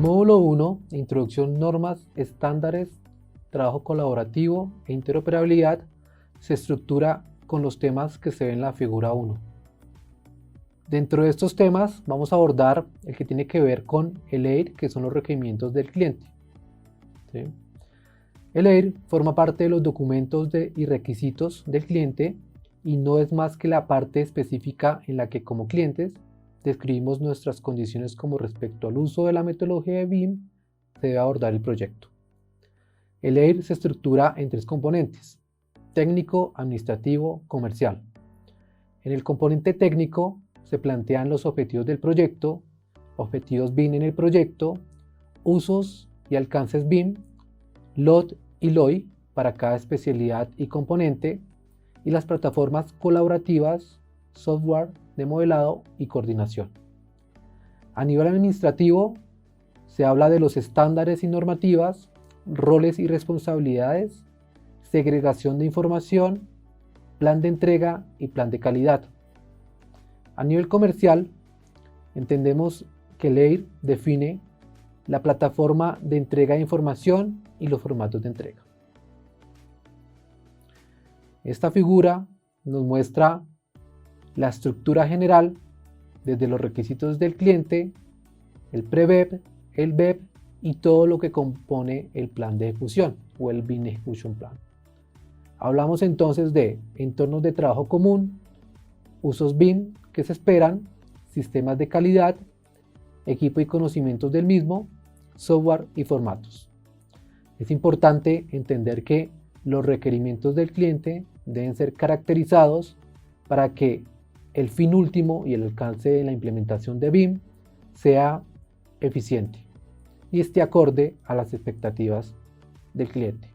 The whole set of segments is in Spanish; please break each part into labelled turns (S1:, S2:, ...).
S1: módulo 1, Introducción, normas, estándares, trabajo colaborativo e interoperabilidad, se estructura con los temas que se ven en la figura 1. Dentro de estos temas vamos a abordar el que tiene que ver con el EIR, que son los requerimientos del cliente. ¿Sí? El EIR forma parte de los documentos y requisitos del cliente y no es más que la parte específica en la que como clientes describimos nuestras condiciones como respecto al uso de la metodología de BIM se debe abordar el proyecto. El EIR se estructura en tres componentes: técnico, administrativo, comercial. En el componente técnico se plantean los objetivos del proyecto, objetivos BIM en el proyecto, usos y alcances BIM, LOT y LOI para cada especialidad y componente, y las plataformas colaborativas, software de modelado y coordinación. A nivel administrativo se habla de los estándares y normativas, roles y responsabilidades, segregación de información, plan de entrega y plan de calidad. A nivel comercial, entendemos que el EIR define la plataforma de entrega de información y los formatos de entrega. Esta figura nos muestra la estructura general desde los requisitos del cliente, el pre-BEP, el BEP y todo lo que compone el plan de ejecución o el BIM Execution Plan. Hablamos entonces de entornos de trabajo común, usos BIM que se esperan, sistemas de calidad, equipo y conocimientos del mismo, software y formatos. Es importante entender que los requerimientos del cliente deben ser caracterizados para que el fin último y el alcance de la implementación de BIM sea eficiente y esté acorde a las expectativas del cliente.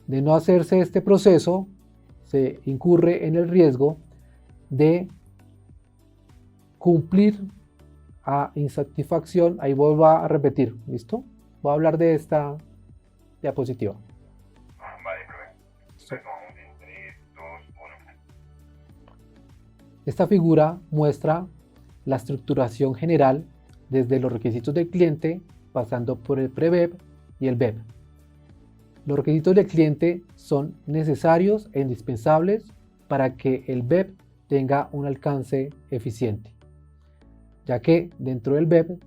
S1: De no hacerse este proceso, se incurre en el riesgo de cumplir a insatisfacción. Ahí vuelvo a repetir, ¿listo? Voy a hablar de esta diapositiva.
S2: Vale, profe. Retomamos en 3, 2, 1.
S1: Esta figura muestra la estructuración general desde los requisitos del cliente, pasando por el pre-BEP y el BEP. Los requisitos del cliente son necesarios e indispensables para que el BEP tenga un alcance eficiente, ya que dentro del BEP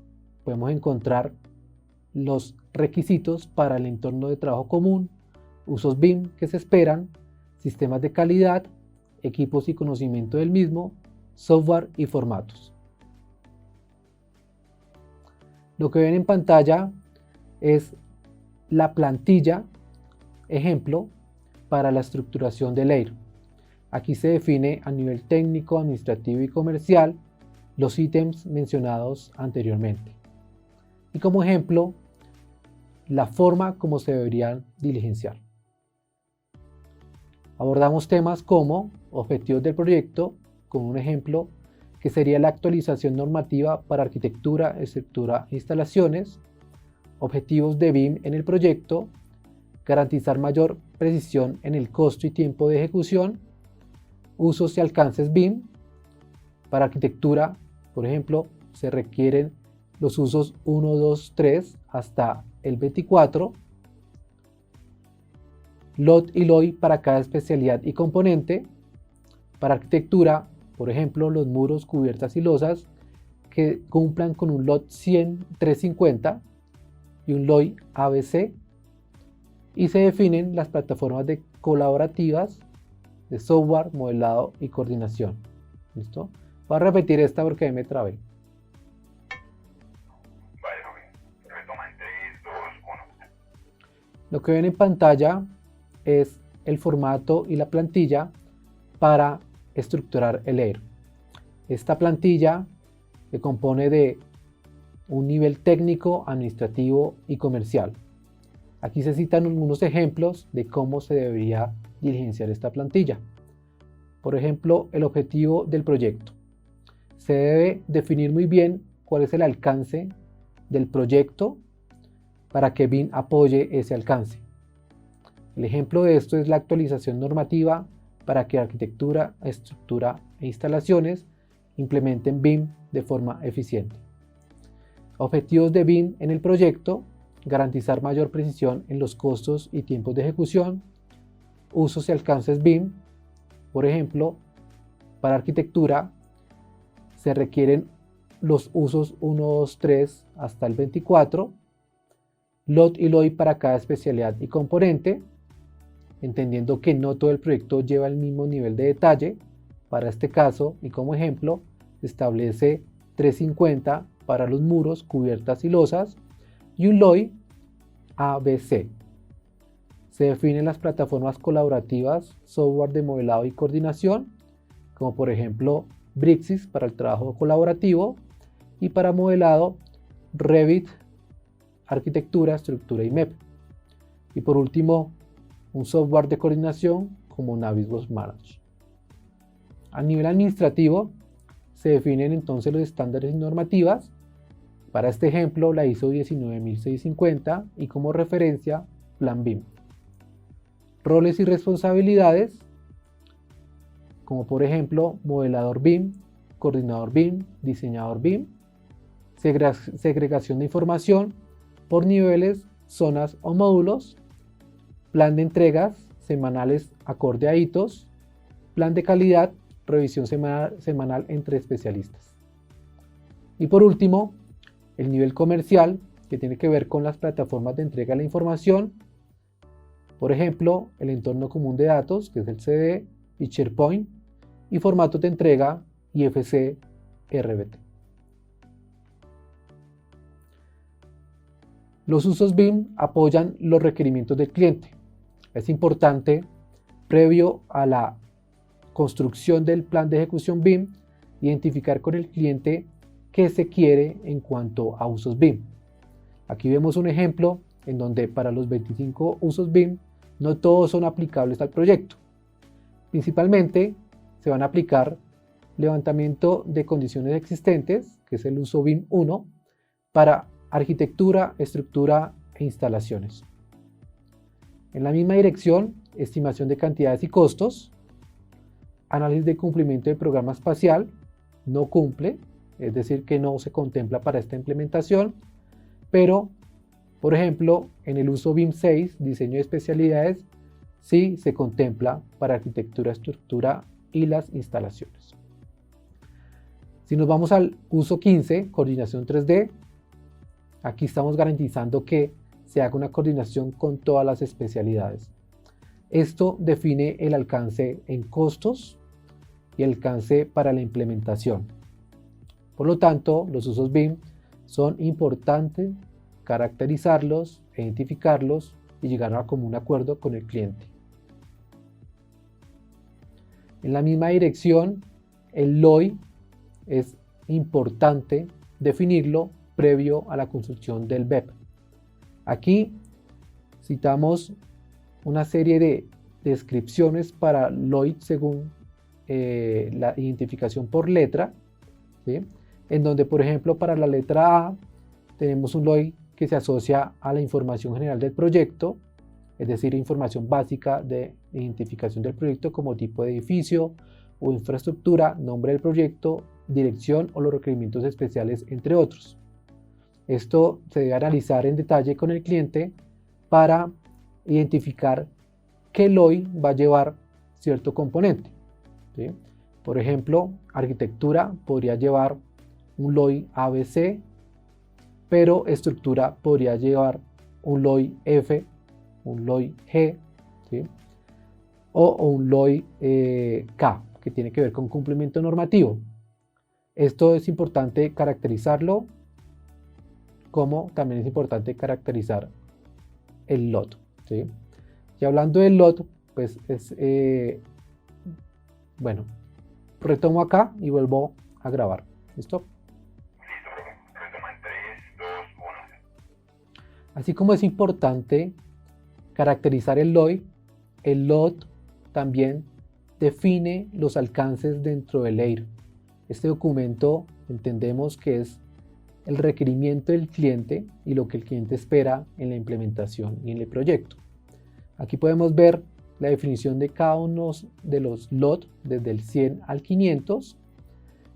S1: podemos encontrar los requisitos para el entorno de trabajo común, usos BIM que se esperan, sistemas de calidad, equipos y conocimiento del mismo, software y formatos. Lo que ven en pantalla es la plantilla ejemplo para la estructuración del EIR. Aquí se define a nivel técnico, administrativo y comercial los ítems mencionados anteriormente. Y como ejemplo, la forma como se deberían diligenciar. Abordamos temas como objetivos del proyecto, con un ejemplo que sería la actualización normativa para arquitectura, estructura e instalaciones, objetivos de BIM en el proyecto, garantizar mayor precisión en el costo y tiempo de ejecución, usos y alcances BIM. Para arquitectura, por ejemplo, se requieren los usos 1, 2, 3 hasta el 24, LOT y LOI para cada especialidad y componente. Para arquitectura, por ejemplo, los muros, cubiertas y losas que cumplan con un LOT 100 350 y un LOI ABC. Y se definen las plataformas colaborativas de software, modelado y coordinación. ¿Listo? Voy a repetir esta porque ahí me trabé.
S2: Vale, profe. Retoma en 3, 2, 1.
S1: Lo que ven en pantalla es el formato y la plantilla para estructurar el EIR. Esta plantilla se compone de un nivel técnico, administrativo y comercial. Aquí se citan algunos ejemplos de cómo se debería diligenciar esta plantilla. Por ejemplo, el objetivo del proyecto. Se debe definir muy bien cuál es el alcance del proyecto para que BIM apoye ese alcance. El ejemplo de esto es la actualización normativa para que arquitectura, estructura e instalaciones implementen BIM de forma eficiente. Objetivos de BIM en el proyecto: garantizar mayor precisión en los costos y tiempos de ejecución. Usos y alcances BIM: por ejemplo, para arquitectura se requieren los usos 1, 2, 3 hasta el 24, LOT y LOI para cada especialidad y componente, entendiendo que no todo el proyecto lleva el mismo nivel de detalle. Para este caso y como ejemplo, se establece 350 para los muros, cubiertas y losas, y un LOI ABC. Se definen las plataformas colaborativas, software de modelado y coordinación, como por ejemplo Brixis para el trabajo colaborativo, y para modelado Revit, arquitectura, estructura y MEP. Y por último, un software de coordinación como Navisworks Manage. A nivel administrativo, se definen entonces los estándares y normativas. Para este ejemplo, la ISO 19650 y como referencia, Plan BIM. Roles y responsabilidades, como por ejemplo, modelador BIM, coordinador BIM, diseñador BIM. Segregación de información por niveles, zonas o módulos. Plan de entregas semanales acorde a hitos. Plan de calidad, revisión semanal entre especialistas. Y por último, el nivel comercial, que tiene que ver con las plataformas de entrega de la información. Por ejemplo, el entorno común de datos, que es el CD y SharePoint, y formatos de entrega IFC RBT. Los usos BIM apoyan los requerimientos del cliente. Es importante, previo a la construcción del plan de ejecución BIM, identificar con el cliente qué se quiere en cuanto a usos BIM. Aquí vemos un ejemplo en donde para los 25 usos BIM no todos son aplicables al proyecto. Principalmente se van a aplicar levantamiento de condiciones existentes, que es el uso BIM 1, para arquitectura, estructura e instalaciones. En la misma dirección, estimación de cantidades y costos, análisis de cumplimiento de programa espacial, no cumple, es decir, que no se contempla para esta implementación, pero, por ejemplo, en el uso BIM 6, diseño de especialidades, sí se contempla para arquitectura, estructura y las instalaciones. Si nos vamos al uso 15, coordinación 3D, aquí estamos garantizando que se haga una coordinación con todas las especialidades. Esto define el alcance en costos y el alcance para la implementación. Por lo tanto, los usos BIM son importantes caracterizarlos, identificarlos y llegar a común acuerdo con el cliente. En la misma dirección, el LOI es importante definirlo previo a la construcción del BEP. Aquí citamos una serie de descripciones para LOI según la identificación por letra, ¿sí? En donde, por ejemplo, para la letra A tenemos un LOI que se asocia a la información general del proyecto, es decir, información básica de identificación del proyecto como tipo de edificio o infraestructura, nombre del proyecto, dirección o los requerimientos especiales, entre otros. Esto se debe analizar en detalle con el cliente para identificar qué LOI va a llevar cierto componente, ¿sí? Por ejemplo, arquitectura podría llevar un LOI ABC, pero estructura podría llevar un LOI F, un LOI G, ¿sí? o un LOI K, que tiene que ver con cumplimiento normativo. Esto es importante caracterizarlo, como también es importante caracterizar el LOT, ¿sí? Y hablando del LOT, pues es, bueno, retomo acá y vuelvo a grabar. ¿Listo?
S2: Listo, retoma en 3, 2, 1.
S1: Así como es importante caracterizar el LOI, el LOT también define los alcances dentro del EIR. Este documento entendemos que es el requerimiento del cliente y lo que el cliente espera en la implementación y en el proyecto. Aquí podemos ver la definición de cada uno de los LOT desde el 100 al 500,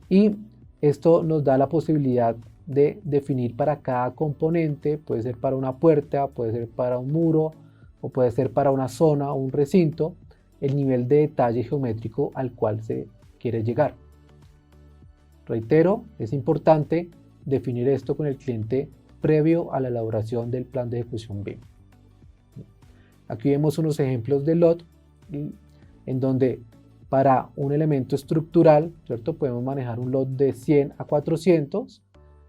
S1: y esto nos da la posibilidad de definir para cada componente, puede ser para una puerta, puede ser para un muro o puede ser para una zona o un recinto, el nivel de detalle geométrico al cual se quiere llegar. Reitero, es importante definir esto con el cliente previo a la elaboración del plan de ejecución BIM. Aquí vemos unos ejemplos de LOT en donde para un elemento estructural, ¿cierto?, podemos manejar un LOT de 100 a 400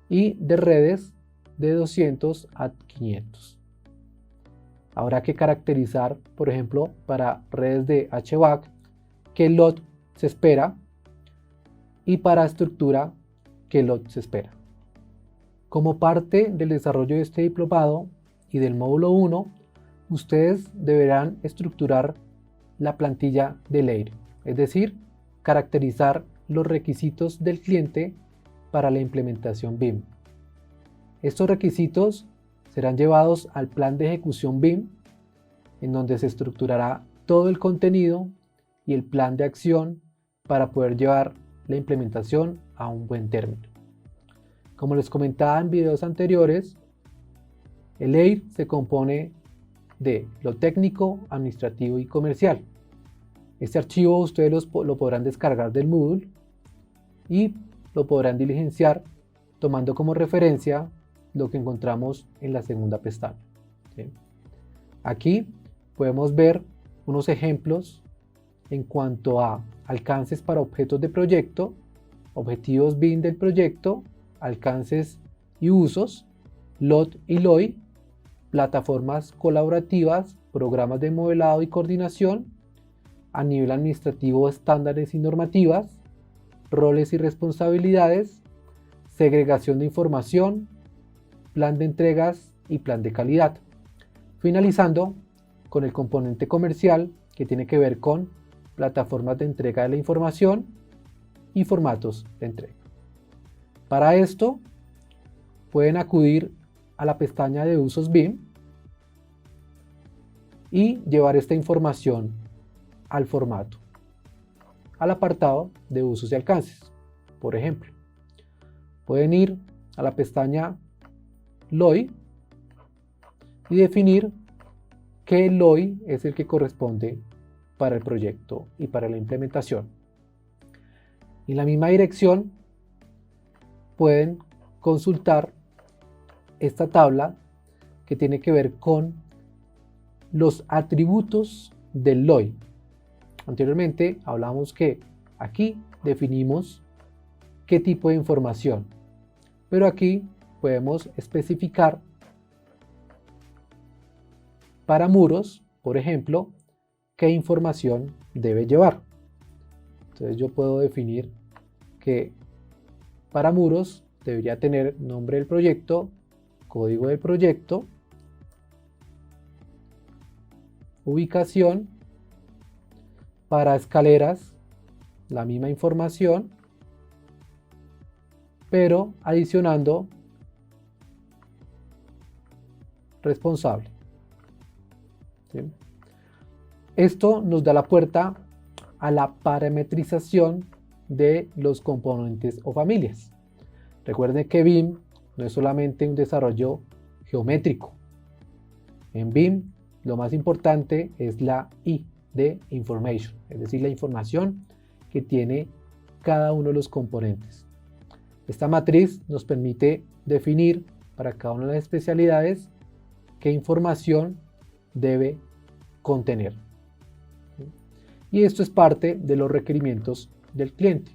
S1: y de redes de 200 a 500. Habrá que caracterizar, por ejemplo, para redes de HVAC, qué LOT se espera y para estructura, qué LOT se espera. Como parte del desarrollo de este diplomado y del módulo 1, ustedes deberán estructurar la plantilla de LEIR, es decir, caracterizar los requisitos del cliente para la implementación BIM. Estos requisitos serán llevados al plan de ejecución BIM, en donde se estructurará todo el contenido y el plan de acción para poder llevar la implementación a un buen término. Como les comentaba en videos anteriores, el LEIR se compone de lo técnico, administrativo y comercial. Este archivo ustedes lo podrán descargar del Moodle y lo podrán diligenciar tomando como referencia lo que encontramos en la segunda pestaña. ¿Sí? Aquí podemos ver unos ejemplos en cuanto a alcances para objetos de proyecto, objetivos BIM del proyecto, alcances y usos, LOT y LOI, plataformas colaborativas, programas de modelado y coordinación, a nivel administrativo estándares y normativas, roles y responsabilidades, segregación de información, plan de entregas y plan de calidad. Finalizando con el componente comercial que tiene que ver con plataformas de entrega de la información y formatos de entrega. Para esto pueden acudir a la pestaña de usos BIM y llevar esta información al formato, al apartado de usos y alcances. Por ejemplo, pueden ir a la pestaña LOI y definir qué LOI es el que corresponde para el proyecto y para la implementación. En la misma dirección pueden consultar esta tabla que tiene que ver con los atributos del LOI. Anteriormente hablamos que aquí definimos qué tipo de información, pero aquí podemos especificar para muros, por ejemplo, qué información debe llevar. Entonces yo puedo definir que para muros debería tener nombre del proyecto, código del proyecto, ubicación. Para escaleras, la misma información, pero adicionando responsable. ¿Sí? Esto nos da la puerta a la parametrización de los componentes o familias. Recuerden que BIM no es solamente un desarrollo geométrico. En BIM lo más importante es la I de information, es decir, la información que tiene cada uno de los componentes. Esta matriz nos permite definir para cada una de las especialidades qué información debe contener. Y esto es parte de los requerimientos del cliente.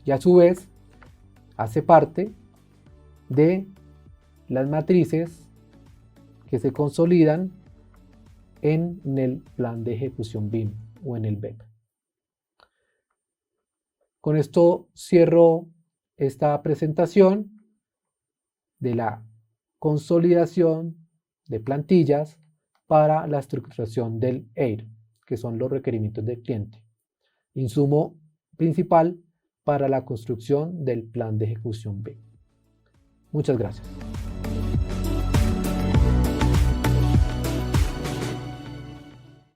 S1: Y a su vez hace parte de las matrices que se consolidan en el plan de ejecución BIM o en el BEP. Con esto cierro esta presentación de la consolidación de plantillas para la estructuración del EIR, que son los requerimientos del cliente. Insumo principal para la construcción del plan de ejecución BIM. Muchas gracias.